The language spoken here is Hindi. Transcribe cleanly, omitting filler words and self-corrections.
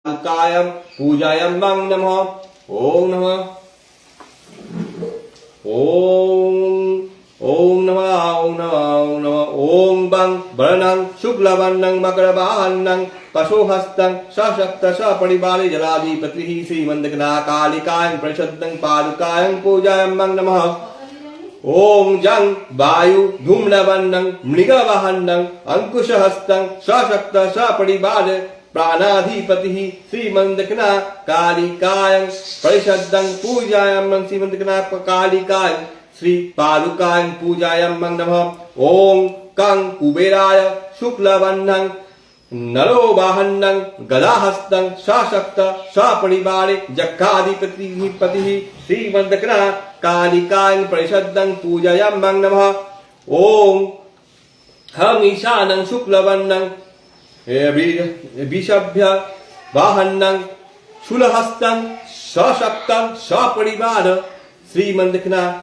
कायं पूजायामं नमः। ओम नमः ओम नमः ओम नमः ओम नमः। ओम बं वर्णं शुक्लवर्णं मकरवाहनं पशुहस्तं सशक्त सपरिवारे जलाधिपतिः श्रीमन्दगणाकालिकाय प्रसिद्धं पादुकायं पूजायामं नमः। ओम जं वायु धूम्रवर्णं मृगवाहनं अंकुशहस्तं सशक्त सपरिवार प्राणाधिपतिः श्रीमन्दगणाकालिकाय परिषदं पूजायामं श्रीमन्दगणाकालिकाय श्री पादुकाय पूजायामं नमः। ओम कं कुबेराय शुक्लवर्णं नरोवाहनं गदाहस्तं सशक्त सपरिवारे जक्खाधिपतिः श्रीमन्दगणाकालिकाय परिषदं पूजायामं नमः। ओम हम ईशानं शुक्लवर्णं विषभ्य वाहनं शूलहस्तं सशक्तं सपरिवार श्रीमन्दगणा